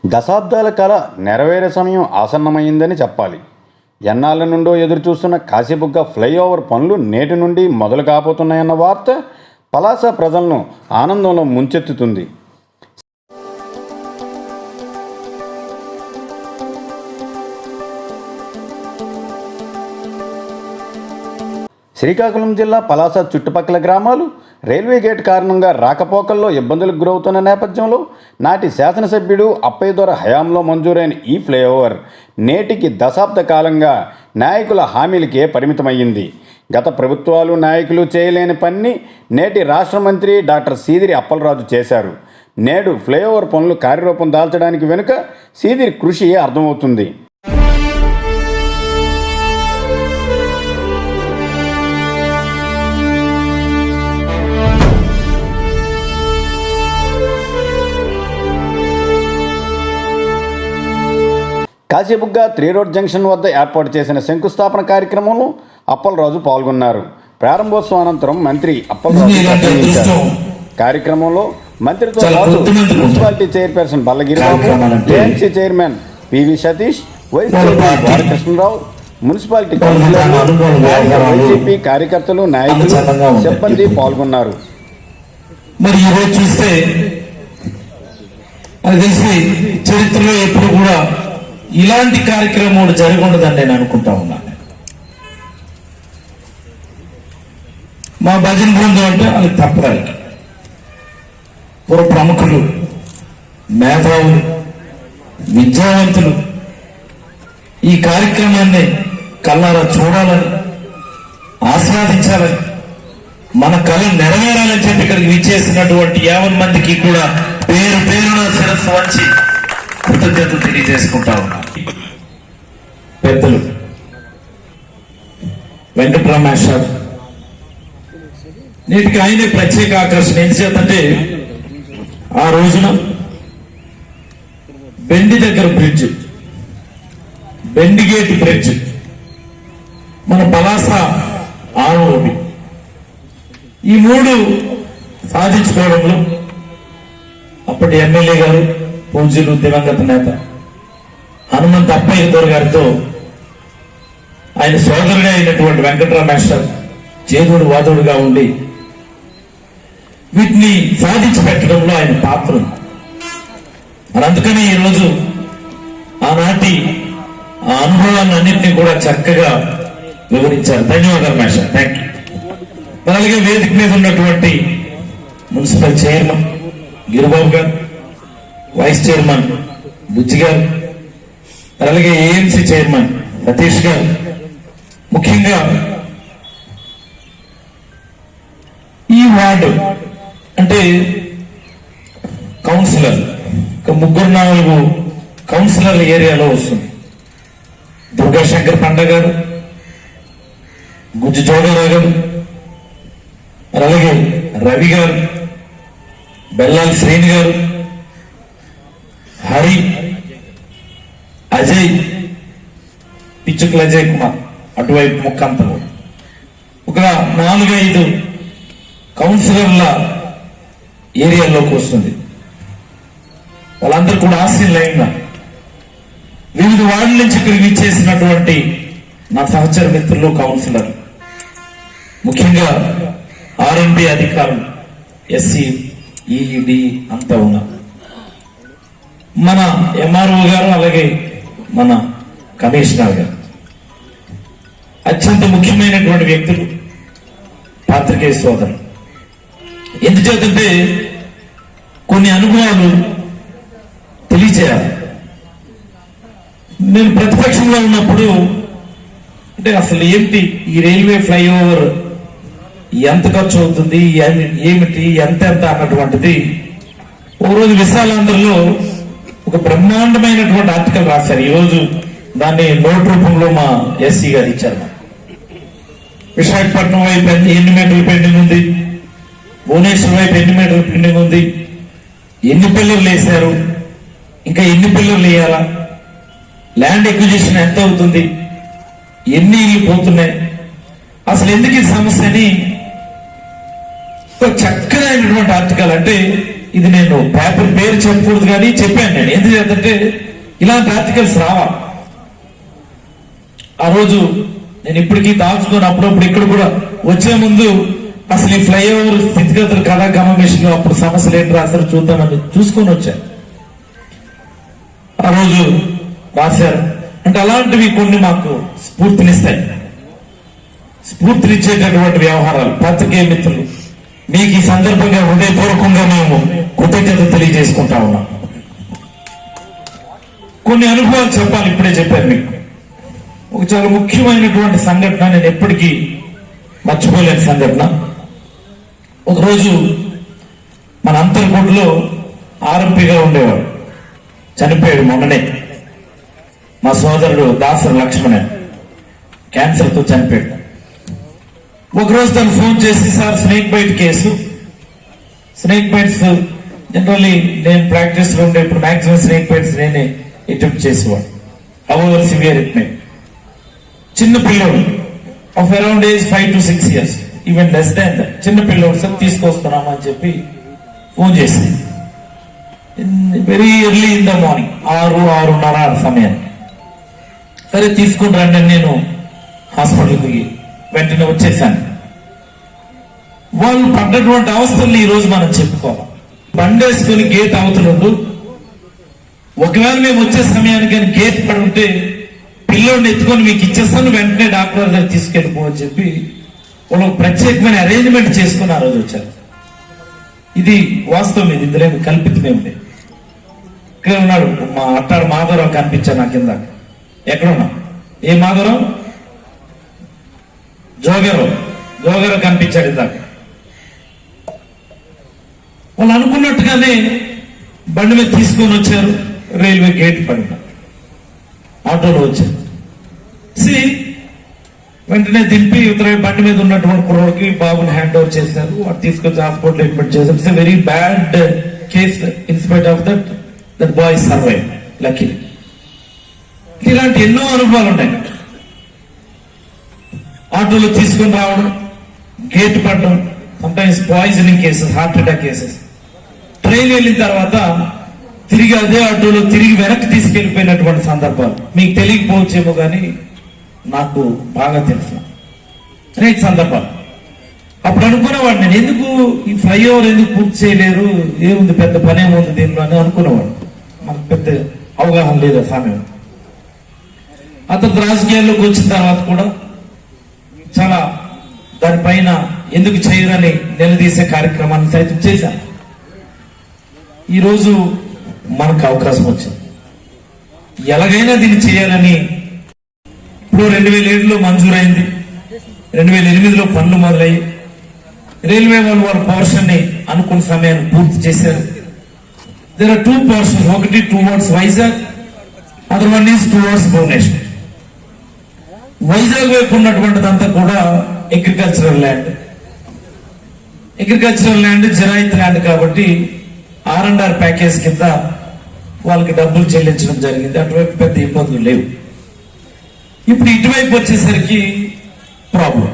దశాబ్దాల కళ నెరవేరే సమయం ఆసన్నమైందని చెప్పాలి. ఎన్నాళ్ళ నుండో ఎదురుచూస్తున్న కాశీబుగ్గ ఫ్లైఓవర్ పనులు నేటి నుండి మొదలు కాబోతున్నాయన్న వార్త పలాస ప్రజలను ఆనందంలో ముంచెత్తుతుంది. శ్రీకాకుళం జిల్లా పలాస చుట్టుపక్కల గ్రామాలు రైల్వే గేట్ కారణంగా రాకపోకల్లో ఇబ్బందులకు గురవుతున్న నేపథ్యంలో నాటి శాసనసభ్యుడు అప్పయ్యదొర హయాంలో మంజూరైన ఈ ఫ్లైఓవర్ నేటికి దశాబ్ద కాలంగా నాయకుల హామీలకే పరిమితమయ్యింది. గత ప్రభుత్వాలు నాయకులు చేయలేని పని నేటి రాష్ట్ర మంత్రి డాక్టర్ సీదిరి అప్పలరాజు చేశారు. నేడు ఫ్లైఓవర్ పనులు కార్యరూపం దాల్చడానికి వెనుక సీదిరి కృషి అర్థమవుతుంది. కాశీబుగ్గ 3 రోడ్ జంక్షన్ వద్ద ఏర్పాటు చేసిన శంకుస్థాపన కార్యక్రమంలో అప్పలరాజు పాల్గొన్నారు. ప్రారంభోత్సవం అనంతరం మంత్రి అప్పలరాజు ప్రసంగించారు. కార్యక్రమంలో మంత్రితో పాటు municipality chairperson Ballagiribabu, AMC chairman PV Satish, vice chairman Balakrishnarao, municipality కౌన్సిలర్లు, వైసీపీ కార్యకర్తలు, నాయకులు, సిబ్బంది పాల్గొన్నారు. చరిత్రలో ఎప్పుడు కూడా ఇలాంటి కార్యక్రమం జరిగి ఉండదని నేను అనుకుంటా ఉన్నాను. మా భజన బృందం అంటే అది తప్పరాలి. పూర్వ ప్రముఖులు, మేధావులు, విద్యావంతులు ఈ కార్యక్రమాన్ని కళ్ళారా చూడాలని, ఆస్వాదించాలని, మన కళ నెరవేరాలని చెప్పి ఇక్కడికి విచ్చేసినటువంటి 50 మందికి కూడా పేరు పేరున శిరస్సు వంచి కృతజ్ఞతలు తెలియజేసుకుంటా ఉన్నా. పెద్దలు వెంకటరమేష్ సార్ నేటికి ఆయనే ప్రత్యేక ఆకర్షణ. ఏం చేతంటే ఆ రోజున బెండి దగ్గర బ్రిడ్జ్, బెండిగేట్ బ్రిడ్జ్, మన పలాస ఆరోపి ఈ 3 సాధించుకోవడంలో అప్పటి ఎమ్మెల్యే గారు పూజ్యులు దివంగత నేత హనుమంత్ అప్పయ్యదొర గారితో ఆయన సోదరుడే అయినటువంటి వెంకటరమేష్ చేదుడు వాదుడుగా ఉండి వీటిని సాధించి పెట్టడంలో ఆయన పాత్ర. మరి అందుకని ఈరోజు ఆనాటి ఆ అనుభవాన్ని అన్నింటినీ కూడా చక్కగా వివరించారు. ధన్యవాదాలు మేష, థ్యాంక్ యూ. అలాగే వేదిక మీద ఉన్నటువంటి మున్సిపల్ చైర్మన్ గిరిబాబు గారు, వైస్ చైర్మన్ బుజ్జి గారు, అలాగే ఏఎంసీ చైర్మన్ సతీష్ గారు, ముఖ్యంగా ఈ వార్డు అంటే కౌన్సిలర్ 3-4 కౌన్సిలర్ల ఏరియాలో వస్తుంది. దుర్గాశంకర్ పండ గారు, గుజ్జు జోగారావు గారు, అలాగే రవి గారు, బెల్లాల్ శ్రీని గారు, హరి, అజయ్, పిచ్చుకుల అజయ్ కుమార్, అటువైపు ముక్కంతలు ఒక 4-5 కౌన్సిలర్ల ఏరియాలోకి వస్తుంది. వాళ్ళందరూ కూడా ఆశీర్లైన వివిధ వార్డుల నుంచి ఇక్కడికి ఇచ్చేసినటువంటి నా సహచర మిత్రులు, కౌన్సిలర్, ముఖ్యంగా ఆర్ఎండ్బి అధికారులు, ఎస్సీ, ఈఈడి అంతా ఉన్నారు. మన ఎంఆర్ఓ గారు, అలాగే మన కమిషనర్ గారు, అత్యంత ముఖ్యమైనటువంటి వ్యక్తులు, పాత్రికేయ సోదరులు. ఎందుచేతంటే కొన్ని అనుభవాలు తెలియచేయాలి. నేను ప్రతిపక్షంలో ఉన్నప్పుడు అంటే అసలు ఏంటి ఈ రైల్వే ఫ్లైఓవర్ ఎంత ఖర్చు అవుతుంది, ఏమిటి, ఎంత అన్నటువంటిది ఓ రోజు విశాలాంధ్రలో ఒక బ్రహ్మాండమైనటువంటి ఆర్టికల్ రాశారు. ఈరోజు దాన్ని నోట్ రూపంలో మా ఎస్సీ గారు ఇచ్చారు. విశాఖపట్నం వైపు ఎన్ని మీటర్లు పెండింగ్ ఉంది, భువనేశ్వర్ వైపు ఎన్ని మీటర్లు పెండింగ్ ఉంది, ఎన్ని పిల్లర్లు వేశారు, ఇంకా ఎన్ని పిల్లర్లు వేయాలా, ల్యాండ్ ఎక్విజిషన్ ఎంత అవుతుంది, ఎన్ని ఇల్లు పోతున్నాయి, అసలు ఎందుకు ఈ సమస్యని ఒక చక్కనైనటువంటి ఆర్టికల్. అంటే ఇది నేను పేపర్ పేరు చెప్పకూడదు కానీ చెప్పాను నేను. ఎందుకు చేద్దంటే ఇలాంటి ఆర్టికల్స్ రావాలి. ఆ రోజు నేను ఇప్పటికీ దాచుకొని అప్పుడప్పుడు ఇక్కడ కూడా వచ్చే ముందు అసలు ఈ ఫ్లైఓవర్ స్థితిగతులు కళా గమనిషన్లో అప్పుడు సమస్యలు ఏంటి రాశారు చూద్దామని చూసుకొని వచ్చాను. ఆ రోజు రాశారు. అంటే అలాంటివి కొన్ని మాకు స్ఫూర్తినిస్తాయి. స్ఫూర్తినిచ్చేటటువంటి వ్యవహారాలు. పత్రికే మిత్రులు, మీకు ఈ సందర్భంగా హృదయపూర్వకంగా మేము కృతజ్ఞత తెలియజేసుకుంటా ఉన్నాం. కొన్ని అనుభవాలు చెప్పాలి, ఇప్పుడే చెప్పాను మీకు. ఒక చాలా ముఖ్యమైనటువంటి సంఘటన, నేను ఎప్పటికీ మర్చిపోలేని సంఘటన. ఒకరోజు మన అంతర్కోటలో ఆర్ఎంపీగా ఉండేవాడు, చనిపోయాడు మొన్ననే. మా సోదరుడు దాసరి లక్ష్మణ్ క్యాన్సర్తో చనిపోయాడు. ఒకరోజు తను ఫోన్ చేసి, sir snake bite case, snake bytes generally నేను ప్రాక్టీస్ లో ఉండే, ఇప్పుడు మాక్సిమం స్నేక్ బైట్స్ నేనే అటెంప్ట్ చేసేవాడు. However severe it may. చిన్న పిల్లోడు of around age 5 to 6 years, even less than that. చిన్న పిల్లోడు, సార్ తీసుకొస్తున్నామా అని చెప్పి ఫోన్ చేసి, very early in the morning, 6-6:30 సమయానికి. సరే తీసుకుని రండి, నేను హాస్పిటల్కి వెంటనే వచ్చేసాను. వాళ్ళు పడ్డటువంటి అవస్థల్ని ఈ రోజు మనం చెప్పుకోవాలి. బండేసుకుని గేట్ అవతలుండు, ఒకవేళ మేము వచ్చే సమయానికి కానీ గేట్ పడి ఉంటే పిల్లోడిని ఎత్తుకొని మీకు ఇచ్చేస్తాను, వెంటనే డాక్టర్ దగ్గర తీసుకెళ్ళిపో అని చెప్పి వాళ్ళు ప్రత్యేకమైన అరేంజ్మెంట్ చేసుకుని ఆ రోజు వచ్చారు. ఇది వాస్తవం, ఇది ఇందులో కల్పితమేమి. ఇక్కడ ఉన్నాడు మా అట్టాడు మాధవరావు, కనిపించాడు నాకు కింద. ఎక్కడున్నా? ఏ మాధవరావు? జోగరావు కనిపించాడు ఇందాక. వాళ్ళు అనుకున్నట్టుగానే బండి మీద తీసుకొని వచ్చారు. రైల్వే గేట్ పడిన ఆటోలో వచ్చారు. వెంటనే దింపి ఇతర బండి మీద ఉన్నటువంటి కుర్రోడికి బాబుని హ్యాండ్ ఓవర్ చేశారు. వాడు తీసుకొచ్చి హాస్పిటల్ అడ్మిట్ చేశారు. It's a very bad case. In spite of that boy survive lucky. ఇలాంటి ఎన్నో అనుభవాలు ఉన్నాయి. ఆటోలో తీసుకొని రావడం, గేట్ పడడం, sometimes poisoning cases, heart attack cases. Train వెళ్ళిన తర్వాత తిరిగి అదే ఆటోలో తిరిగి వెనక్కి తీసుకెళ్లిపోయినటువంటి సందర్భాలు మీకు తెలియకపోవచ్చేమో కానీ నాకు బాగా తెలుసు అనేక సందర్భాలు. అప్పుడు అనుకునేవాడు నేను, ఎందుకు ఈ ఫ్లైఓవర్ ఎందుకు పూర్తి చేయలేరు, ఏముంది పెద్ద పని ఏముంది దీనిలో అని అనుకునేవాడు. మనకు పెద్ద అవగాహన లేదు ఆ సమయం. అతను రాజకీయాల్లోకి వచ్చిన తర్వాత కూడా చాలా దానిపైన ఎందుకు చేయరని నిలదీసే కార్యక్రమాన్ని సైతం చేశాను. ఈరోజు మనకు అవకాశం వచ్చింది. ఎలాగైనా దీన్ని చేయాలని ఇప్పుడు 2007లో మంజూరైంది, 2008లో పనులు మొదలయ్యి రైల్వే వాళ్ళు వాళ్ళ పోర్షన్ ని అనుకున్న సమయాన్ని పూర్తి చేశారు. దేర్ ఆర్ 2 పోర్షన్స్, ఒకటి towards Vizag, other one is towards Bhubaneswar. Vizag వైపు ఉన్నటువంటిదంతా కూడా అగ్రికల్చరల్ ల్యాండ్, జరాయితీ ల్యాండ్ కాబట్టి R&R ప్యాకేజ్ కింద వాళ్ళకి డబ్బులు చెల్లించడం జరిగింది. అటువైపు పెద్ద ఇబ్బందులు లేవు. ఇప్పుడు ఇటువైపు వచ్చేసరికి ప్రాబ్లం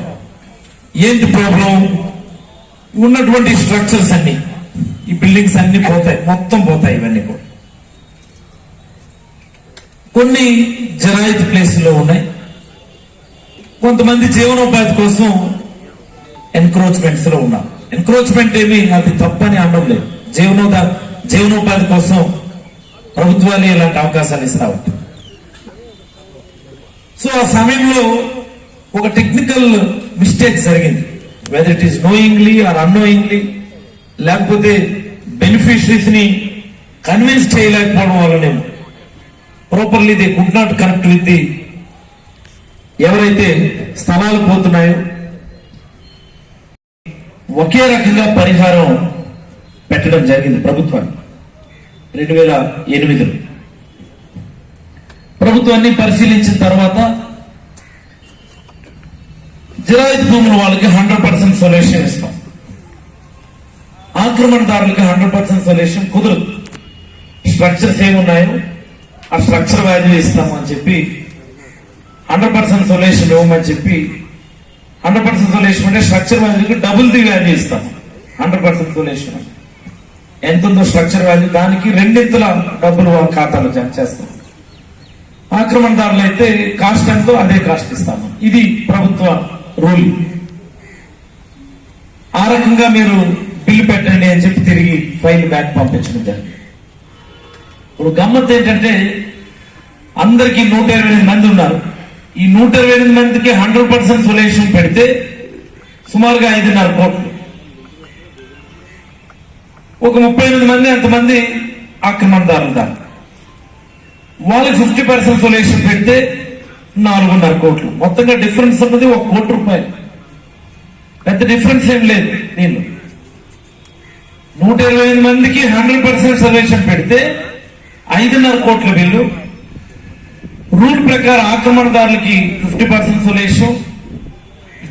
ఏంటి? ప్రాబ్లం ఉన్నటువంటి స్ట్రక్చర్స్ అన్ని, ఈ బిల్డింగ్స్ అన్ని పోతాయి, మొత్తం పోతాయి. ఇవన్నీ కూడా కొన్ని జరాయితీ ప్లేసుల్లో ఉన్నాయి. కొంతమంది జీవనోపాధి కోసం ఎన్క్రోచ్మెంట్స్ లో ఉన్నారు. ఎన్క్రోచ్మెంట్ ఏమి అది తప్పని అనడం లేదు. జీవనోపాధి కోసం ప్రభుత్వాలు ఇలాంటి అవకాశాలు ఇస్తా ఉంటాయి. సో ఆ సమయంలో ఒక టెక్నికల్ మిస్టేక్ జరిగింది. Whether it is knowingly or unknowingly, లేకపోతే బెనిఫిషరీస్ ని కన్విన్స్ చేయలేకపోవడం వల్లనేమో properly they could not connect with the ఎవరైతే స్థలాలు పోతున్నాయో ఒకే రకంగా పరిహారం పెట్టడం జరిగింది ప్రభుత్వాన్ని. 2008లో ప్రభుత్వాన్ని పరిశీలించిన తర్వాత జరాయితీ భూముల వాళ్ళకి 100% సొల్యూషన్ ఇస్తాం, ఆక్రమణదారులకి 100% సొల్యూషన్ కుదరదు. స్ట్రక్చర్స్ ఏమున్నాయో ఆ స్ట్రక్చర్ వాల్యూ ఇస్తాము అని చెప్పి 100% సొల్యూషన్ ఇవ్వమని చెప్పి, 100% సొల్యూషన్ అంటే స్ట్రక్చర్ వాల్యూకి డబుల్ ది వాల్యూ ఇస్తాము. 100% సొల్యూషన్ ఎంత ఉందో స్ట్రక్చర్ వాల్యూ దానికి రెండింతల డబ్బులు వాళ్ళ ఖాతాలో జమ చేస్తాం. ఆక్రమణదారులు అయితే కాస్ట్ ఎంతో అదే కాస్ట్ ఇస్తాము. ఇది ప్రభుత్వ రూల్. ఆ రకంగా మీరు బిల్లు పెట్టండి అని చెప్పి తిరిగి ఫైల్ బ్యాక్ పంపించడం జరిగింది. ఇప్పుడు గమ్మత్ ఏంటంటే అందరికి 128 మంది ఉన్నారు. ఈ 128 మందికి 100% సొల్యూషన్ పెడితే సుమారుగా 5.5 కోట్లు. ఒక 38 మంది అంతమంది ఆక్రమణదారులు దాని వాళ్ళకి 50% సొల్యూషన్ పెడితే 4.5 కోట్లు. మొత్తంగా డిఫరెన్స్ ఉన్నది 1 కోటి రూపాయలు. పెద్ద డిఫరెన్స్ ఏం లేదు దీనిలో. 128 మందికి 100% సొల్యూషన్ పెడితే 5.5 కోట్ల బిల్లు. రూల్ ప్రకారం ఆక్రమణదారులకి 50% సొల్యూషన్,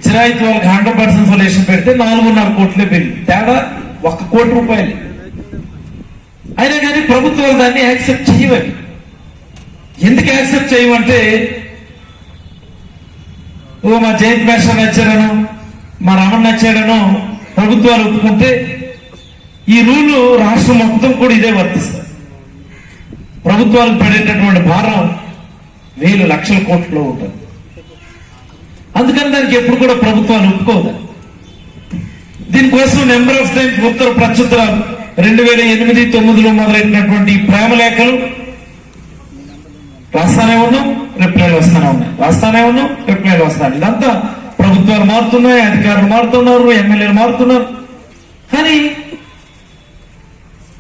చిరాయితీ వాళ్ళకి 100% సొల్యూషన్ పెడితే 4.5 కోట్ల బిల్లు. తేడా 1 కోటి రూపాయలు. అయినా కానీ ప్రభుత్వాలు దాన్ని యాక్సెప్ట్ చేయవాలి. ఎందుకు యాక్సెప్ట్ చేయమంటే మా జయంత్ మేషర్ నచ్చాడనో మా రమణ నచ్చాడనో ప్రభుత్వాలు ఒప్పుకుంటే ఈ రూలు రాష్ట్రం మొత్తం కూడా ఇదే వర్తిస్తుంది. ప్రభుత్వాలకు పడేటటువంటి భారం 1,000 లక్షల కోట్లలో ఉంటుంది. అందుకని దానికి ఎప్పుడు కూడా ప్రభుత్వాలు ఒప్పుకోదు. దీనికోసం నెంబర్ ఆఫ్ టైమ్స్ ఉత్తర ప్రత్యుత్తరాలు 2008-9లో మొదలైనటువంటి ప్రేమ లేఖలు రాస్తానే ఉన్నాం, రిప్లైలు వస్తానే ఉన్నాయి, రాస్తానే ఉన్నాం, రిప్లైలు వస్తాయి. ఇదంతా ప్రభుత్వాలు మారుతున్నాయి, అధికారులు మారుతున్నారు, ఎమ్మెల్యేలు మారుతున్నారు. కానీ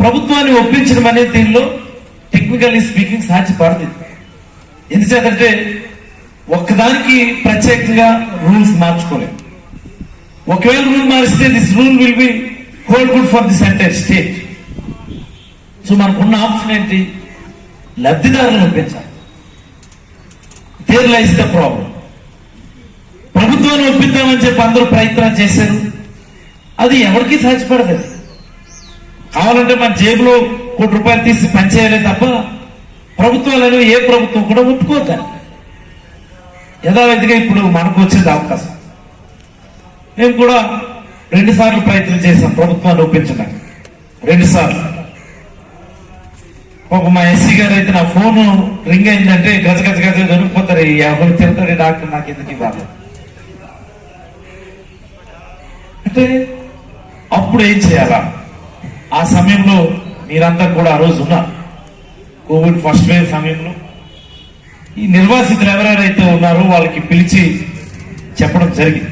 ప్రభుత్వాన్ని ఒప్పించడం అనేది దీనిలో టెక్నికల్లీ స్పీకింగ్ సాధ్యపడదు. ఎందుచేతంటే ఒక్కదానికి ప్రత్యేకంగా రూల్స్ మార్చుకోలేదు. ఒకవేళ రూల్ మారిస్తే this rule will be whole good for this entire state. So మనకున్న ఆప్షన్ ఏంటి? లబ్ధిదారులను ఒప్పించాలి. There lies the problem. ప్రభుత్వాన్ని ఒప్పిద్దామని చెప్పి అందరూ ప్రయత్నాలు చేశారు. అది ఎవరికి సాధ్యపడదు. కావాలంటే మన జేబులో ₹1 కోటి తీసి పనిచేయాలి తప్ప ప్రభుత్వాలను ఏ ప్రభుత్వం కూడా ఒప్పుకోద్దాన్ని. యథావిధిగా ఇప్పుడు మనకు వచ్చేది అవకాశం. మేము కూడా 2 సార్లు ప్రయత్నం చేశాం ప్రభుత్వాన్ని ఒప్పించడానికి. 2 సార్లు. ఒక మా ఎస్సీ గారు అయితే నా ఫోన్ రింగ్ అయిందంటే గజ గజ గజ దొరికిపోతారు. ఎవరు తిరుగుతారు డాక్టర్ నాకు ఎందుకు ఇవ్వాలి అంటే అప్పుడు ఏం చేయాలా? ఆ సమయంలో మీరంతా కూడా ఆ రోజు ఉన్నారు. కోవిడ్ ఫస్ట్ వేవ్ సమయంలో ఈ నిర్వాసితులు ఎవరెవరైతే ఉన్నారో వాళ్ళకి పిలిచి చెప్పడం జరిగింది.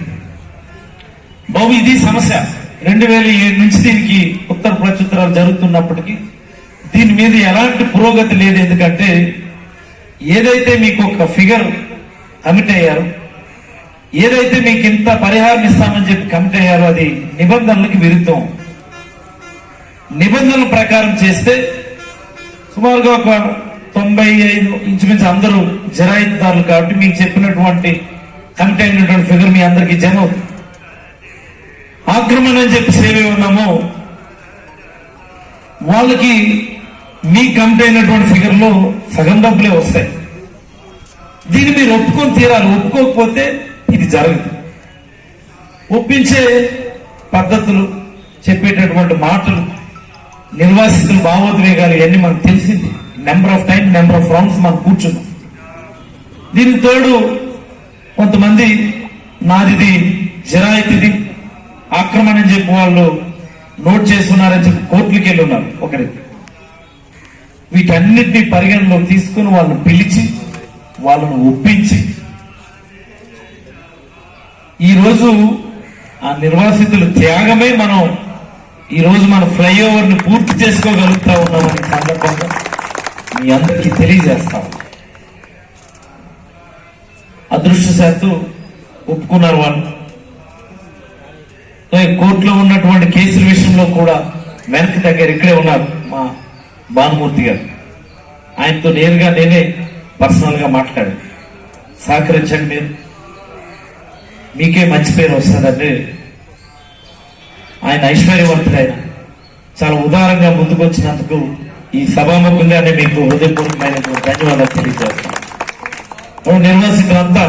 బాబు ఇది సమస్య. 2007 నుంచి దీనికి ఉత్తర ప్రత్యుత్తరాలు జరుగుతున్నప్పటికీ దీని మీద ఎలాంటి పురోగతి లేదు. ఎందుకంటే ఏదైతే మీకు ఒక ఫిగర్ కమిట్ అయ్యారో, ఏదైతే మీకు ఇంత పరిహారం ఇస్తామని చెప్పి కమిట్ అయ్యారో అది నిబంధనలకు విరుద్ధం. నిబంధనల ప్రకారం చేస్తే సుమారుగా ఒక 95 ఇంచుమించు అందరూ జరాయితీదారులు కాబట్టి మీకు చెప్పినటువంటి కమిట్ అయినటువంటి ఫిగర్ మీ అందరికీ జమ అవుతుంది. ఆక్రమణ అని చెప్పి సేవే ఉన్నామో వాళ్ళకి మీ కమిట్ అయినటువంటి ఫిగర్ లో సగం డబ్బులే వస్తాయి. దీన్ని మీరు ఒప్పుకొని తీరాలి. ఒప్పుకోకపోతే ఇది జరగదు. ఒప్పించే పద్ధతులు, చెప్పేటటువంటి మాటలు, నిర్వాసితులు భావోద్వేగాలు ఇవన్నీ మనకు తెలిసింది. Number of time, number of rounds మనం కూర్చున్నాం. దీనికి తోడు కొంతమంది నాదిది జరాయితీది ఆక్రమణ అని చెప్పి వాళ్ళు నోట్ చేస్తున్నారని చెప్పి కోర్టులకు వెళ్ళి ఉన్నారు ఒకరికి. వీటన్నిటినీ పరిగణలో తీసుకుని వాళ్ళని పిలిచి వాళ్ళను ఒప్పించి ఈరోజు ఆ నిర్వాసితుల త్యాగమే మనం ఈరోజు మన ఫ్లైఓవర్ ని పూర్తి చేసుకోగలుగుతా ఉన్నామని సందర్భంగా మీ అందరికీ తెలియజేస్తాం. అదృష్టశాత్తు ఒప్పుకున్నారు వాళ్ళు. కోర్టులో ఉన్నటువంటి కేసుల విషయంలో కూడా వెనక్కి దగ్గర ఇక్కడే ఉన్నారు మా భానుమూర్తి గారు. ఆయనతో నేరుగా నేనే పర్సనల్ గా మాట్లాడాను. సహకరించండి, మీరు మీకే మంచి పేరు వస్తుందంటే ఆయన ఐశ్వర్యవంతుడు. ఆయన చాలా ఉదారంగా ముందుకు వచ్చినందుకు ఈ సభాముఖంగానే మీకు హృదయపూర్వకమైనటువంటి ధన్యవాదాలు తెలియజేస్తాను. నిర్వాసితులంతా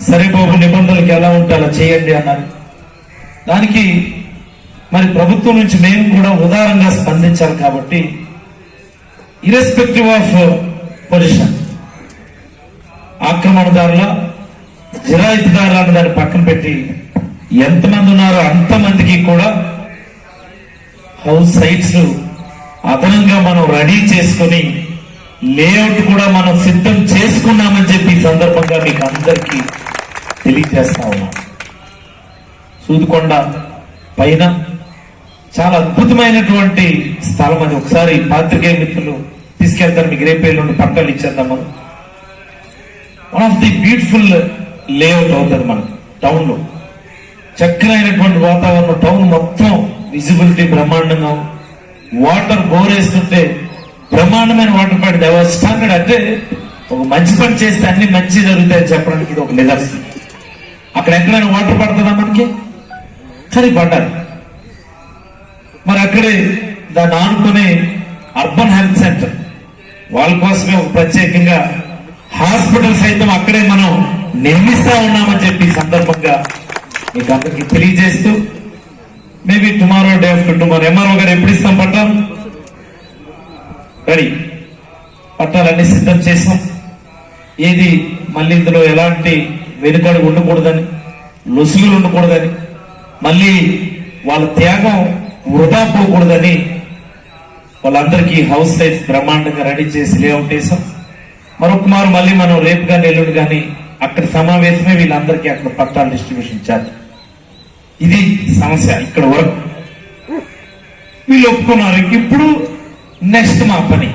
సరే బాబు నిబంధనలకు ఎలా ఉంటే అలా చేయండి అన్నారు. దానికి మరి ప్రభుత్వం నుంచి మేము కూడా ఉదారంగా స్పందించాలి. కాబట్టి ఇర్రెస్పెక్టివ్ ఆఫ్ పొజిషన్, ఆక్రమణదారుల జిరాయితీదారుల అన్న దాన్ని పక్కన పెట్టి ఎంతమంది ఉన్నారో అంతమందికి కూడా హౌస్ సైట్స్ అదనంగా మనం రెడీ చేసుకుని లేఅవుట్ కూడా మనం సిద్ధం చేసుకున్నామని చెప్పి ఈ సందర్భంగా మీకు అందరికీ తెలియజేస్తా ఉన్నాం. సూదికొండ పైన చాలా అద్భుతమైనటువంటి స్థలం అది. ఒకసారి పాత్రికేయ మిత్రులు తీసుకెళ్తారు, మీకు రేపేళ్ళు పట్టాలు ఇచ్చేద్దాము. One of the beautiful layout అవుతుంది మన టౌన్ లో. చక్కనైనటువంటి వాతావరణం, టౌన్ మొత్తం విజిబిలిటీ బ్రహ్మాండంగా, వాటర్ బోరేస్తుంటే బ్రహ్మాండమైన వాటర్ పడింది. స్టాండర్డ్ అంటే ఒక మంచి పని చేస్తే అన్ని మంచి జరుగుతాయని చెప్పడానికి ఇది ఒక నిదర్శనం. అక్కడ ఎక్కడైనా వాటర్ పడుతుందా మనకి? కానీ పడ్డారు. మరి అక్కడే దాన్ని ఆనుకునే అర్బన్ హెల్త్ సెంటర్, వాళ్ళ కోసమే ప్రత్యేకంగా హాస్పిటల్ సైతం అక్కడే మనం నిర్మిస్తా ఉన్నామని చెప్పి ఈ సందర్భంగా మీకు అందరికి తెలియజేస్తూ, maybe tomorrow day after tomorrow MRO గారు ఎప్పుడు ఇస్తాం పట్టాలు? రెడీ, పట్టాలన్నీ సిద్ధం చేసాం. ఏది మళ్ళీ ఇందులో ఎలాంటి వెనుకడుగు ఉండకూడదని, లొసుగులు ఉండకూడదని, మళ్ళీ వాళ్ళ త్యాగం వృధా పోకూడదని వాళ్ళందరికీ హౌస్ సైట్స్ బ్రహ్మాండంగా రెడీ చేసి లేఅవుట్ వేసాం. మరొక మారు మళ్ళీ మనం రేపు కానీ ఎల్లుండి కానీ అక్కడ సమావేశమే వీళ్ళందరికీ అక్కడ పట్టాలు డిస్ట్రిబ్యూషన్ చేద్దాం. ఇది సమస్య ఇక్కడ వరకు. వీళ్ళు ఒప్పుకున్నారు. ఇప్పుడు నెక్స్ట్ మా పని,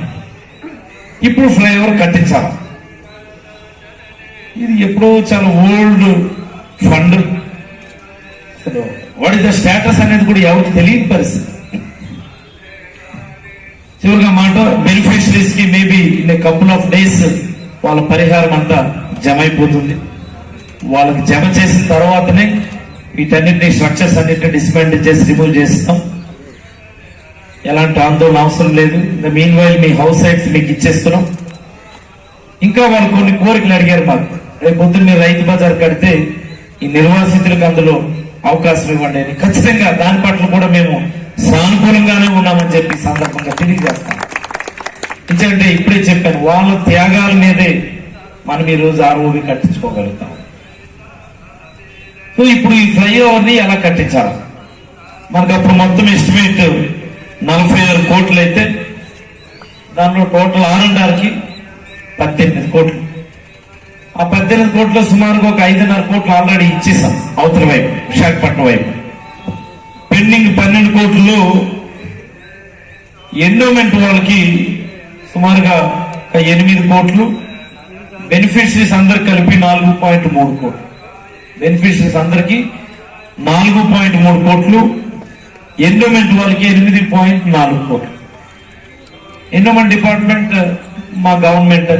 ఇప్పుడు ఫ్లైఓవర్ కట్టించాలి. ఇది ఎప్పుడో చాలా old fund. What is the status అనేది కూడా ఎవరికి తెలియని పరిస్థితి. చివరిగా మాట, బెనిఫిషరీస్ కి maybe in a couple of days వాళ్ళ పరిహారం అంతా జమ అయిపోతుంది. వాళ్ళకి జమ చేసిన తర్వాతనే వీటన్నిటిని స్ట్రక్చర్స్ అన్నింటినీ డిస్మాంటిల్ చేసి రిమూవ్ చేస్తాం. ఎలాంటి ఆందోళన అవసరం లేదు. ద మీన్ వైల్ మీ హౌస్ సైట్స్ మీకు ఇచ్చేస్తున్నాం. ఇంకా వాళ్ళు కొన్ని కోరికలు అడిగారు మాకు. రేపు పొద్దున్న మీరు రైతు బజార్ కడితే ఈ నిర్వాసితులకు అందులో అవకాశం ఇవ్వండి అని. ఖచ్చితంగా దాని పట్ల కూడా మేము సానుకూలంగానే ఉన్నామని చెప్పి సందర్భంగా తెలియజేస్తాం. ఎందుకంటే ఇప్పుడే చెప్పాను, వాళ్ళ త్యాగాల మీదే మనం ఈ రోజు ఆర్ఓబి కట్టించుకోగలుగుతాం. సో ఇప్పుడు ఈ ఫ్లైఓవర్ ని ఎలా కట్టించాలి? మనకు అప్పుడు మొత్తం ఎస్టిమేట్ 46 కోట్లు అయితే దానిలో టోటల్ ఆర్ఎండ్ఆర్కి 18 కోట్లు. ఆ 18 కోట్ల సుమారుగా ఒక 5.5 కోట్లు ఆల్రెడీ ఇచ్చేసాం అవతల వైపు, విశాఖపట్నం వైపు. పెండింగ్ 12 కోట్లు ఎండోమెంట్ వాళ్ళకి సుమారుగా 8 కోట్లు. బెనిఫిషరీస్ అందరికి కలిపి 4.3 కోట్లు. బెనిఫిషరీస్ అందరికి 4.3 కోట్లు. ఎండోమెంట్ వాళ్ళకి 8.4 కోట్లు. ఎండోమెంట్ డిపార్ట్మెంట్ మా గవర్నమెంట్,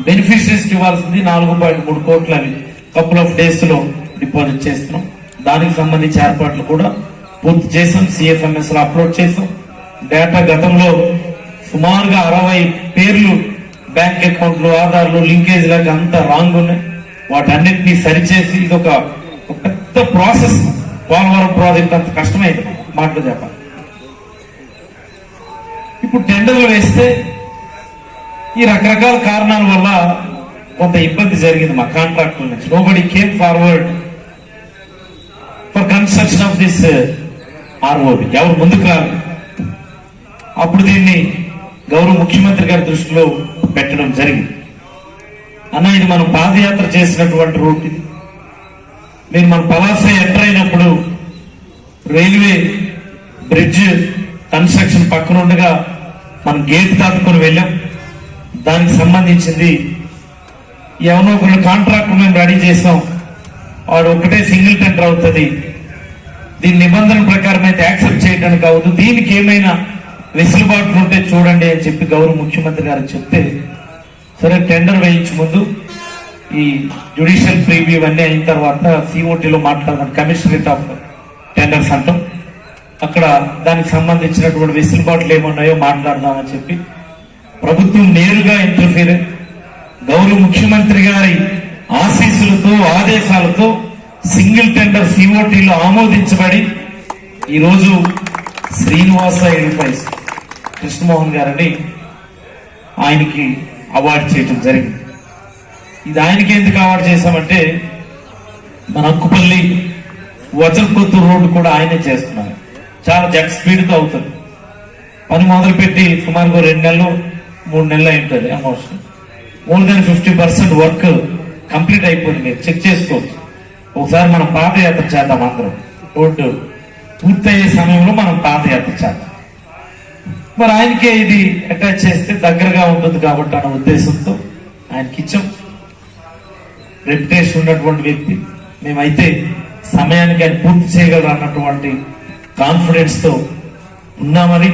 బెనిఫిషరీస్ ఇవ్వాల్సింది 4.3 కోట్లు అని కపుల్ ఆఫ్ డేస్ లో డిపాజిట్ చేస్తున్నాం. దానికి సంబంధించి ఏర్పాట్లు కూడా పూర్తి చేసాం. సిఎఫ్ఎంఎస్ లో అప్లోడ్ చేసాం. డేటా గతంలో సుమారుగా 60 పేర్లు బ్యాంక్ అకౌంట్లు, ఆధార్లు, లింకేజ్ లాగా అంతా రాంగ్ ఉన్నాయి. వాటన్నిటినీ సరిచేసి ఇది ఒక పెద్ద ప్రాసెస్. పోలవరం ప్రాజెక్ట్ అంత కష్టమైంది మాటలు చెప్పాలి. ఇప్పుడు టెండర్లు వేస్తే ఈ రకరకాల కారణాల వల్ల కొంత ఇబ్బంది జరిగింది మా కాంట్రాక్టుల నుంచి. Nobody came forward for construction of this ROB. ఎవరు ముందుకు రాదు. అప్పుడు దీన్ని గౌరవ ముఖ్యమంత్రి గారి దృష్టిలో పెట్టడం జరిగింది. అన్న, ఇది మనం పాదయాత్ర చేసినటువంటి రూట్. ఇది మీరు మన పలాస ఎంటర్ అయినప్పుడు రైల్వే బ్రిడ్జ్ కన్స్ట్రక్షన్ పక్కన ఉండగా మనం గేట్ దాటుకొని వెళ్ళాం. దానికి సంబంధించింది ఎవరో ఒకళ్ళు కాంట్రాక్ట్ మేము రెడీ చేసాం. వాడు ఒకటే సింగిల్ టెండర్ అవుతుంది. దీని నిబంధనల ప్రకారం అయితే యాక్సెప్ట్ చేయడానికి అవ్వదు. దీనికి ఏమైనా వెసులుబాట్లు ఉంటే చూడండి అని చెప్పి గౌరవ ముఖ్యమంత్రి గారు చెప్తే, సరే టెండర్ వేయించే ముందు ఈ జ్యుడిషియల్ ప్రీవ్యూ అన్నీ అయిన తర్వాత సిఓటీలో మాట్లాడదాం, కమిషనరేట్ ఆఫ్ టెండర్స్ అంటాం. అక్కడ దానికి సంబంధించినటువంటి వెసులుబాట్లు ఏమున్నాయో మాట్లాడదామని చెప్పి ప్రభుత్వం నేరుగా ఇంటర్ఫీర్, గౌరవ ముఖ్యమంత్రి గారి ఆశీస్సులతో ఆదేశాలతో సింగిల్ టెండర్ సిఓటీలో ఆమోదించబడి ఈరోజు శ్రీనివాస ఎడిఫైస్ కృష్ణమోహన్ గారని ఆయనకి అవార్డు చేయడం జరిగింది. ఇది ఆయనకి ఎందుకు అవార్డు చేశామంటే మన అక్కుపల్లి వజ్రపుత్తూరు రోడ్డు కూడా ఆయనే చేస్తున్నారు. చాలా జెట్ స్పీడ్తో అవుతుంది. పని మొదలుపెట్టి సుమారుగా 2 నెలలు 3 నెలలు అయింటుంది. Almost more than 50% work complete అయిపోయింది. మీరు చెక్ చేసుకోవచ్చు. ఒకసారి మనం పాదయాత్ర చేద్దాం. అందరం రోడ్డు పూర్తయ్యే సమయంలో మనం పాదయాత్ర చేద్దాం. మరి ఆయనకే ఇది అటాచ్ చేస్తే దగ్గరగా ఉంటుంది కాబట్టి అన్న ఉద్దేశంతో ఆయనకి ఇచ్చాం. రెప్యుటేషన్ ఉన్నటువంటి వ్యక్తి. మేమైతే సమయానికి ఆయన పూర్తి చేయగలరు అన్నటువంటి కాన్ఫిడెన్స్ తో ఉన్నామని,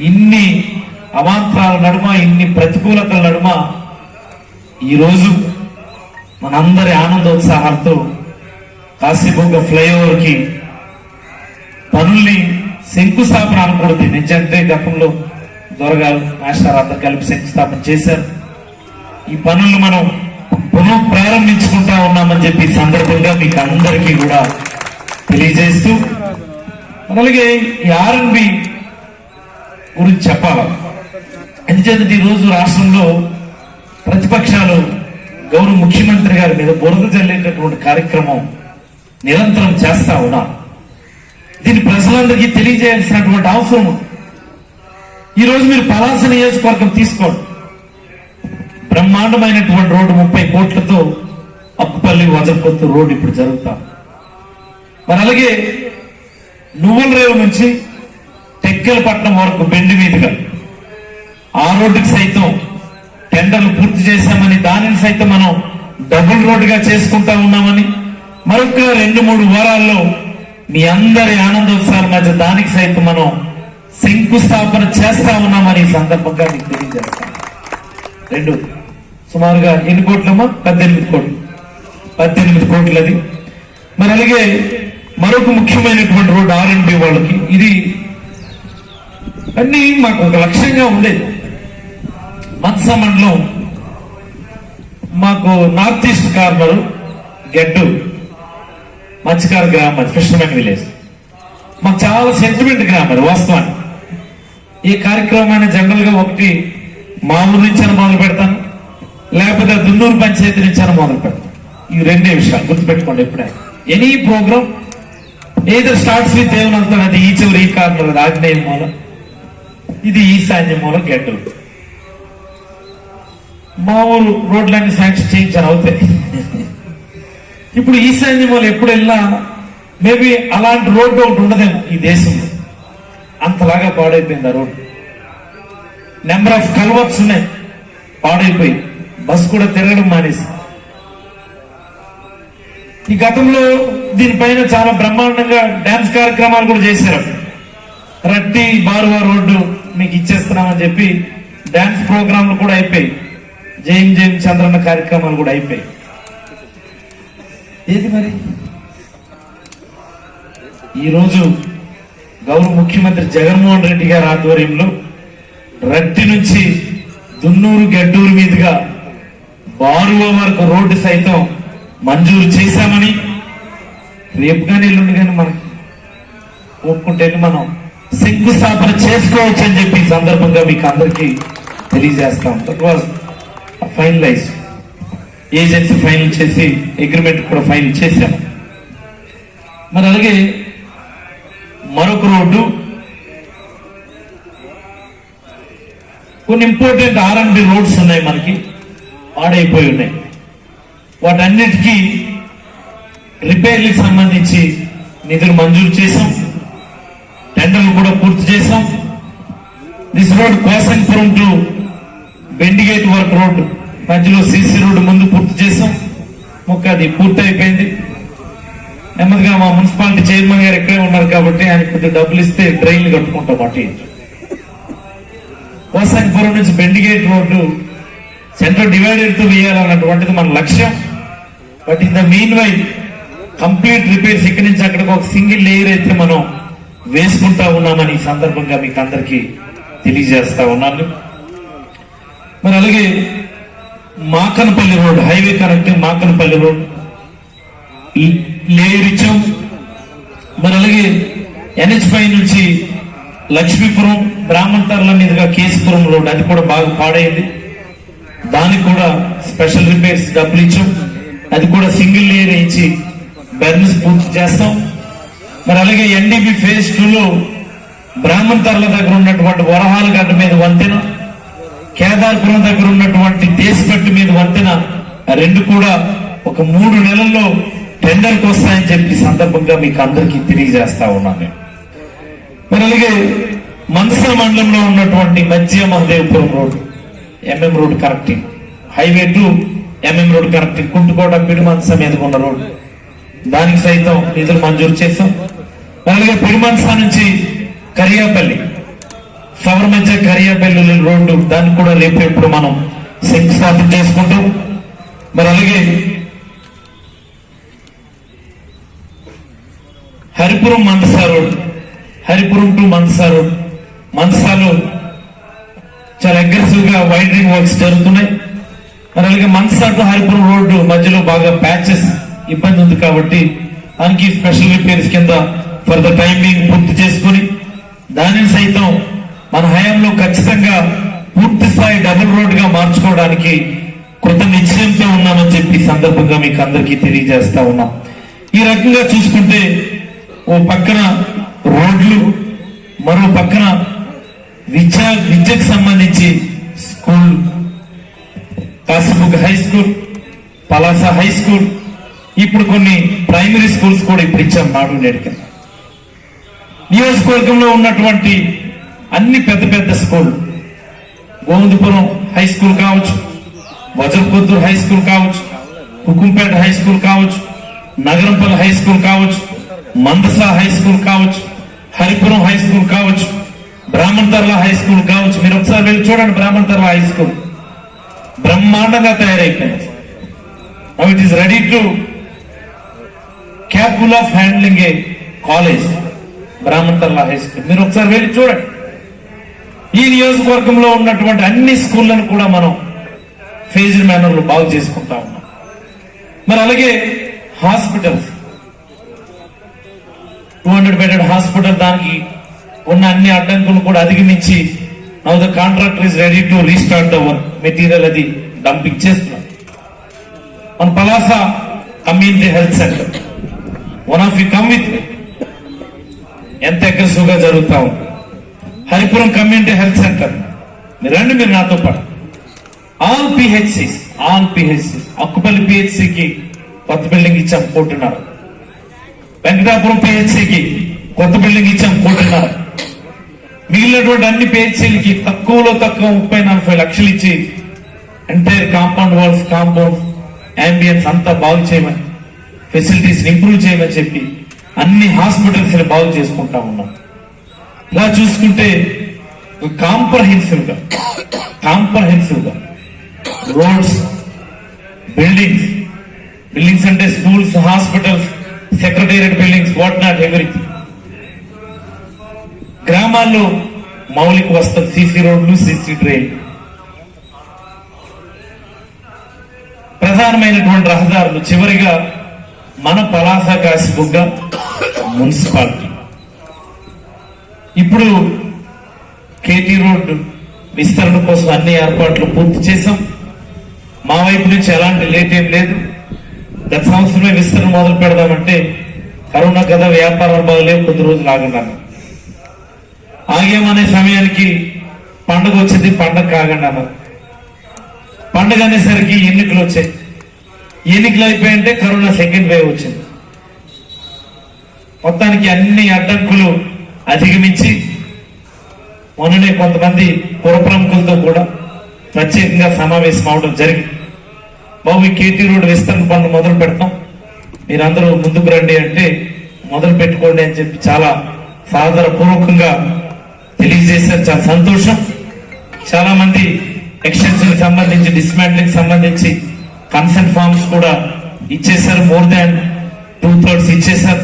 ఇన్ని అవాంతరాల నడుమ, ఇన్ని ప్రతికూలతల నడుమ ఈరోజు మనందరి ఆనందోత్సాహాలతో కాశీబుగ్గ ఫ్లైఓవర్ కి పనుల్ని శంకుస్థాపన అనకూడదు. నిజంటే గతంలో దొరగారు మాస్టర్ అంతా కలిపి శంకుస్థాపన చేశారు. ఈ పనులు మనం పునః ప్రారంభించుకుంటా ఉన్నామని చెప్పి సందర్భంగా మీకు అందరికీ కూడా తెలియజేస్తూ, అలాగే ఈ ఆర్ఎన్బి గురించి చెప్పాలి. ఎందుకంటే ఈరోజు రాష్ట్రంలో ప్రతిపక్షాలు గౌరవ ముఖ్యమంత్రి గారి మీద బురద జల్లేటటువంటి కార్యక్రమం నిరంతరం చేస్తా ఉన్నారు. దీన్ని ప్రజలందరికీ తెలియజేయాల్సినటువంటి అవసరం ఉంది. ఈరోజు మీరు పలాస నియోజకవర్గం తీసుకోండి. బ్రహ్మాండమైనటువంటి రోడ్డు 30 కోట్లతో అప్పుపల్లి వజ్రపుత్తూరు రోడ్డు ఇప్పుడు జరుగుతా. మరి అలాగే నువ్వుల రేవు నుంచి టెక్కలపట్నం వరకు బెండి మీదుగా ఆ రోడ్డుకి సైతం టెండర్లు పూర్తి చేశామని, దానిని సైతం మనం డబుల్ రోడ్డుగా చేసుకుంటా ఉన్నామని, మరొక 2-3 వారాల్లో మీ అందరి ఆనందోత్సవాల మధ్య దానికి సైతం మనం శంకుస్థాపన చేస్తా ఉన్నామని ఈ సందర్భంగా మీకు తెలియజేస్తాం. 2 సుమారుగా ఎన్ని కోట్లమ్మా? 18 కోట్లు. 18 కోట్లది. మరి అలాగే మరొక ముఖ్యమైనటువంటి రోడ్డు ఆర్ఎన్బి వాళ్ళకి, ఇది అన్ని మాకు ఒక లక్ష్యంగా ఉండేది. మత్స్య మండలం మాకు నార్త్ ఈస్ట్ కార్నర్ గెడ్డు మత్స్యకార గ్రామం, ఫిషర్మెన్ విలేజ్ మాకు చాలా సెంటిమెంట్ గ్రామం. వాస్తవాన్ని ఈ కార్యక్రమాన్ని జనరల్ గా ఒకటి మా ఊరు నుంచి మొదలు పెడతాను, లేకపోతే దున్నూరు పంచాయతీ నుంచి మొదలు పెడతాను. ఈ 2 విషయాలు గుర్తుపెట్టుకోండి. ఎప్పుడైనా any programme either starts with ఏమవుతాడు, అది ఈ చివరి ఈ కార్నర్, అది ఆగ్నేయ మూల, ఇది ఈశాన్య మూల గెడ్డు. మా ఊరు రోడ్లన్నీ శాంక్షన్ చేయించాను అవుతాయి. ఇప్పుడు ఈశాన్య మూల ఎప్పుడు వెళ్ళినా మేబీ అలాంటి రోడ్డు ఒకటి ఉండదేమో ఈ దేశంలో. అంతలాగా పాడైపోయింది ఆ రోడ్డు. నెంబర్ ఆఫ్ కల్వర్ట్స్ ఉన్నాయి, పాడైపోయి బస్ కూడా తిరగడం మానేసి. ఈ గతంలో దీనిపైన చాలా బ్రహ్మాండంగా డాన్స్ కార్యక్రమాలు కూడా చేశారు. రట్టి బారువా రోడ్డు మీకు ఇచ్చేస్తున్నామని చెప్పి డాన్స్ ప్రోగ్రాంలు కూడా అయిపోయి, జైన్ చంద్రన్న కార్యక్రమాలు కూడా అయిపోయి. ఏది మరి ఈరోజు గౌరవ ముఖ్యమంత్రి జగన్మోహన్ రెడ్డి గారి ఆధ్వర్యంలో రట్టి నుంచి దున్నూరు గెడ్డూరు మీదుగా బారువా వరకు రోడ్డు సైతం మంజూరు చేశామని, రేపు కానీ ఎల్లుండి కానీ మనకి ఒప్పుకుంటే మనం శంకుస్థాపన చేసుకోవచ్చు అని చెప్పి ఈ సందర్భంగా మీకు అందరికీ తెలియజేస్తాం. That was finalize. Agency final చేసి అగ్రిమెంట్ కూడా ఫైనల్ చేశాము. మరి అలాగే మరొక రోడ్డు, కొన్ని ఇంపార్టెంట్ ఆర్ఎన్బి రోడ్స్ ఉన్నాయి మనకి, పాడైపోయి ఉన్నాయి. వాటన్నిటికీ రిపేర్లకు సంబంధించి నిధులు మంజూరు చేశాం, టెండర్లు కూడా పూర్తి చేశాం. దిస్ రోడ్ కోసంపురం టు బెండిగేట్ వరకు రోడ్డు మధ్యలో సిసి రోడ్డు ముందు పూర్తి చేశాం. అది పూర్తి అయిపోయింది. నెమ్మదిగా మా మున్సిపాలిటీ చైర్మన్ గారు ఇక్కడే ఉన్నారు కాబట్టి ఆయన కొద్దిగా డబ్బులు ఇస్తే ట్రైన్లు కట్టుకుంటాం. అటు కోసంపురం నుంచి బెండిగేట్ రోడ్డు సెంట్రల్ డివైడర్ తో వేయాలన్నటువంటిది మన లక్ష్యం. But in the mean while complete repairs ఇక్కడి నుంచి అక్కడికి ఒక సింగిల్ లేయర్ అయితే మనం వేసుకుంటా ఉన్నామని ఈ సందర్భంగా మీకు అందరికీ తెలియజేస్తా ఉన్నాను. మరి అలాగే Makanapalli road, highway connecting Makanapalli road layer ఇచ్చాం. మరి అలాగే NH5 నుంచి లక్ష్మీపురం బ్రాహ్మణతర్ల మీదుగా కేసుపురం రోడ్ అది కూడా బాగా పాడైంది. దానికి కూడా స్పెషల్ రిపేర్స్ డబ్బులు ఇచ్చాం. అది కూడా సింగిల్ లేయర్ ఇచ్చి బెర్న్స్ పూర్తి చేస్తాం. మరి అలాగే NDB phase 2లో బ్రాహ్మణతర్ల దగ్గర ఉన్నటువంటి వరహాల గడ్డ మీద వంతెన, కేదార్పురం దగ్గర ఉన్నటువంటి దేశపెట్టు మీద వంతెన రెండు కూడా ఒక 3 నెలల్లో టెండర్కి వస్తాయని చెప్పి సందర్భంగా మీకు అందరికీ తెలియజేస్తా ఉన్నాను. మరి అలాగే మన్సా మండలంలో ఉన్నటువంటి మధ్య Mahadevapuram road MM road connecting, highway to MM road connecting, Kuntukota Pidimansa మీదకు ఉన్న రోడ్ దానికి సైతం నిధులు మంజూరు చేస్తాం. అలాగే పిడిమన్సా నుంచి కరియాపల్లి సవర్ మధ్య కరియాపల్లి రోడ్డు దాన్ని కూడా రేపు ఎప్పుడు మనం శంకుస్థాపన చేసుకుంటాం. మరి అలాగే Haripuram Mandasa road, Haripuram to Mandasa road, మందసాలో చాలా అగ్రెసివ్ గా వైడరింగ్ వర్క్స్ జరుగుతున్నాయి. మరి అలాగే మందసా టు హరిపురం రోడ్డు మధ్యలో బాగా ప్యాచెస్ ఇబ్బంది ఉంది కాబట్టి దానికి స్పెషల్ రిపేర్స్ కింద ఫర్ ద టైమింగ్ పూర్తి చేసుకుని దానిని సైతం మన హయాంలో ఖచ్చితంగా పూర్తి స్థాయి డబుల్ రోడ్ గా మార్చుకోవడానికి కృత నిశ్చయంతో ఉన్నామని చెప్పి సందర్భంగా మీకు అందరికీ తెలియజేస్తా ఉన్నాం. ఈ రకంగా చూసుకుంటే ఓ పక్కన రోడ్లు, మరో పక్కన విద్యకు సంబంధించి school, Kasibuk high school, Palasa high school, ఇప్పుడు కొన్ని ప్రైమరీ స్కూల్స్ కూడా ఇప్పుడు ఇచ్చాం నాడు నేడు కింద. నియోజకవర్గంలో ఉన్నటువంటి అన్ని పెద్ద పెద్ద స్కూల్, గోవిందపురం హై స్కూల్ కావచ్చు, వజ్రపుత్తూరు హై స్కూల్ కావచ్చు, హుకుంపేట హై స్కూల్ కావచ్చు, నగరంపల్లి హై స్కూల్ కావచ్చు, మందసా హై స్కూల్ కావచ్చు, హరిపురం హై స్కూల్ కావచ్చు, బ్రాహ్మణతర్ల హై స్కూల్ కావచ్చు. మీరు ఒకసారి వెళ్ళి చూడండి, బ్రాహ్మణతర్ల హై స్కూల్ బ్రహ్మాండంగా తయారైపోయింది. Now it is ready to capable of handling a college, Brahmanatarla high school. మీరు ఒకసారి వెళ్ళి చూడండి. ఈ నియోజకవర్గంలో ఉన్నటువంటి అన్ని స్కూళ్లను కూడా మనం ఫేజ్డ్ మేనర్ లో బాగు చేసుకుంటా ఉన్నాం. మరి అలాగే హాస్పిటల్స్, 200 బెడెడ్ హాస్పిటల్, దానికి ఉన్న అన్ని అడ్డంకులు కూడా అధిగమించి now the contractor is ready to restart the work. Material అది డంపింగ్ చేస్తున్నాం. మన Palasa community health centre, one of you come with me, ఎంత అగ్రెసివ్ గా జరుగుతా ఉంది. హరిపురం కమ్యూనిటీ హెల్త్ సెంటర్ మీరు రండి, మీరు నాతో పాటు. ఆల్ పిహెచ్సిస్ అక్కుపల్లి పిహెచ్సికి కొత్త బిల్డింగ్ ఇచ్చాం 1.5. వెంకటాపురం పిహెచ్సికి కొత్త బిల్డింగ్ ఇచ్చాం 1.5. మిగిలినటువంటి అన్ని పిహెచ్సిలకి తక్కువలో తక్కువ 30-40 లక్షలు ఇచ్చి entire compound walls, compound ambience అంతా బాగు చేయమని, ఫెసిలిటీస్ ఇంప్రూవ్ చేయమని చెప్పి అన్ని హాస్పిటల్స్ బాగు చేసుకుంటా ఉన్నాం. ఇలా చూసుకుంటే కాంప్రహెన్సివ్ గా రోడ్స్, బిల్డింగ్స్ అంటే schools, hospitals, secretariat buildings, what not everything. గ్రామాల్లో మౌలిక వసతులు, సీసీ రోడ్లు, సీసీ డ్రైన్, ప్రధానమైనటువంటి రహదారులు, చివరిగా మన పలాస కాసిబుగ్గ మున్సిపాలిటీ. ఇప్పుడు కేటీ రోడ్డు విస్తరణ కోసం అన్ని ఏర్పాట్లు పూర్తి చేశాం. మా వైపు నుంచి ఎలాంటి లేట్ ఏం లేదు. గత సంవత్సరమే విస్తరణ మొదలు పెడదామంటే కరోనా కదా, వ్యాపారాలు బాగలేవు, కొద్ది రోజులు ఆగండి. ఆగేమనే సమయానికి పండుగ వచ్చింది, పండుగ కాగండి అన్నారు. పండుగ అనేసరికి ఎన్నికలు వచ్చాయి. ఎన్నికలు అయిపోయింటే కరోనా సెకండ్ వేవ్ వచ్చింది. మొత్తానికి అన్ని అడ్డంకులు అధిగమించి మొన్ననే కొంతమంది పుర ప్రముఖులతో కూడా ప్రత్యేకంగా సమావేశం అవడం జరిగింది. బాబు, ఈ కేటీ రోడ్డు విస్తరణ పనులు మొదలు పెడతాం, మీరందరూ ముందుకు రండి అంటే మొదలు పెట్టుకోండి అని చెప్పి చాలా సాదరపూర్వకంగా తెలియజేశారు. చాలా సంతోషం. చాలా మంది ఎక్స్టెన్షన్ సంబంధించి, డిస్మాంట్లింగ్ సంబంధించి కన్సెంట్ ఫార్మ్స్ కూడా ఇచ్చేశారు. మోర్ దాన్ 2/3 ఇచ్చేశారు.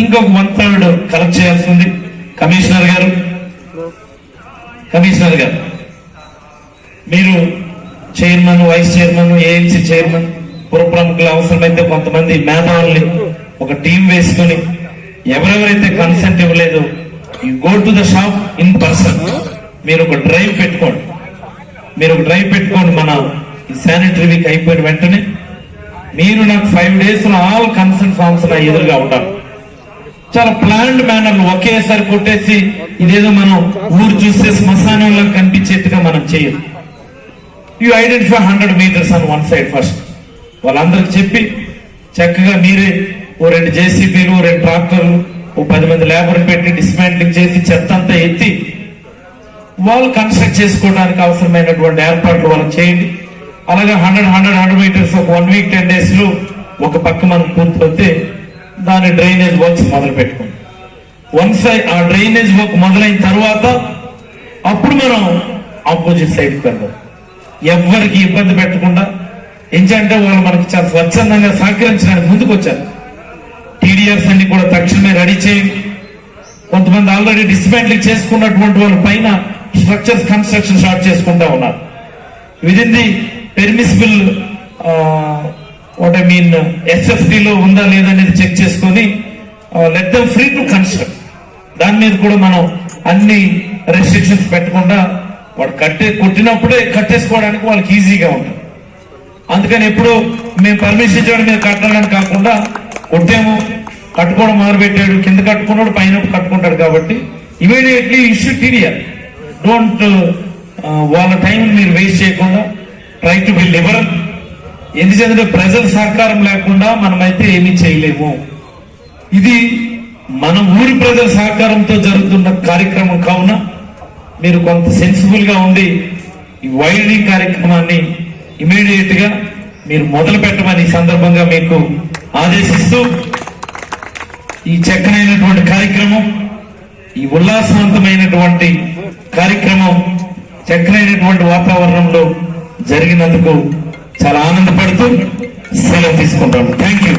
ఇంకొక 1/3 కలెక్ట్ చేయాల్సి ఉంది. కమిషనర్ గారు మీరు chairman, vice chairman, AMC chairman, పుర ప్రముఖులు, అవసరమైతే కొంతమంది మేధావుల్ని ఒక టీం వేసుకుని ఎవరెవరైతే కన్సెంట్ ఇవ్వలేదు అక్కర్లేదు, you go to the shop in person. మీరు ఒక డ్రైవ్ పెట్టుకోండి, మన ఈ శానిటరీ వీక్ అయిపోయిన వెంటనే మీరు నాకు 5 days ఆల్ కన్సర్న్ ఫార్మ్స్ నా ఎదురుగా ఉండాలి. చాలా ప్లాన్డ్ మేనర్, ఒకేసారి కొట్టేసి ఇదేదో మనం ఊరు చూస్తే శ్మశానంలో కనిపించేట్టుగా మనం చేయదు. You identify 100 meters on one side first. వాళ్ళందరికి చెప్పి చక్కగా మీరే ఓ 2 JCBలు, 2 ట్రాక్టర్లు, ఓ 10 మంది లేబర్ పెట్టి డిస్మాంట్లింగ్ చేసి చెత్త అంతా ఎత్తి వాళ్ళు కన్స్ట్రక్ట్ చేసుకోవడానికి అవసరమైనటువంటి ఏర్పాట్లు వాళ్ళకి చేయండి. అలాగే 100 meters ఒక 1 week 10 days ఒక పక్క మనం పూర్తయితే దాని డ్రైనేజ్ వర్క్స్ మొదలు పెట్టుకోండి. వన్స్ ఆ డ్రైనేజ్ వర్క్ మొదలైన తర్వాత అప్పుడు మనం ఆపోజిట్ సైడ్కి వెళ్దాం, ఎవరికి ఇబ్బంది పెట్టకుండా. ఏంటంటే వాళ్ళు మనకి చాలా స్వచ్ఛందంగా సహకరించడానికి ముందుకు వచ్చారు. TDRs అన్ని కూడా తక్షణమే రెడీ చేయండి. కొంతమంది ఆల్రెడీ డిస్మాంట్లింగ్ చేసుకున్నటువంటి వాళ్ళ పైన స్ట్రక్చర్స్ కన్స్ట్రక్షన్ స్టార్ట్ చేసుకుంటా ఉన్నారు. విదిన్ ది పెర్మిసిబుల్ SFT లో ఉందా లేదనేది చెక్ చేసుకొని let them free to construct. దాని మీద కూడా మనం అన్ని రెస్ట్రిక్షన్స్ పెట్టకుండా వాడు కొట్టినప్పుడే కట్టేసుకోవడానికి వాళ్ళకి ఈజీగా ఉంటుంది. అందుకని ఎప్పుడు మేము పర్మిషన్ ఇచ్చడం మీద కట్టడానికి కాకుండా కొట్టాము, కట్టుకోవడం మొదలు పెట్టాడు, కింద కట్టుకున్నాడు, పైన కట్టుకుంటాడు. కాబట్టి ఇమీడియట్లీ ఇష్యూ TDR. డోంట్ వాళ్ళ టైం మీరు వేస్ట్ చేయకుండా ట్రై టు బి లిబరల్. ఎందుకంటే ప్రజల సహకారం లేకుండా మనమైతే ఏమీ చేయలేము. ఇది మన ఊరి ప్రజల సహకారంతో జరుగుతున్న కార్యక్రమం కావున మీరు కొంత సెన్సిబుల్ గా ఉండి ఈ వైడనింగ్ కార్యక్రమాన్ని ఇమీడియట్ గా మీరు మొదలు పెట్టమని ఈ సందర్భంగా మీకు ఆదేశిస్తూ ఈ చక్కనైనటువంటి కార్యక్రమం, ఈ ఉల్లాసవంతమైనటువంటి కార్యక్రమం చక్కనైనటువంటి వాతావరణంలో జరిగినందుకు చాలా ఆనందపడుతూ సెలవు తీసుకుంటాము. Thank you.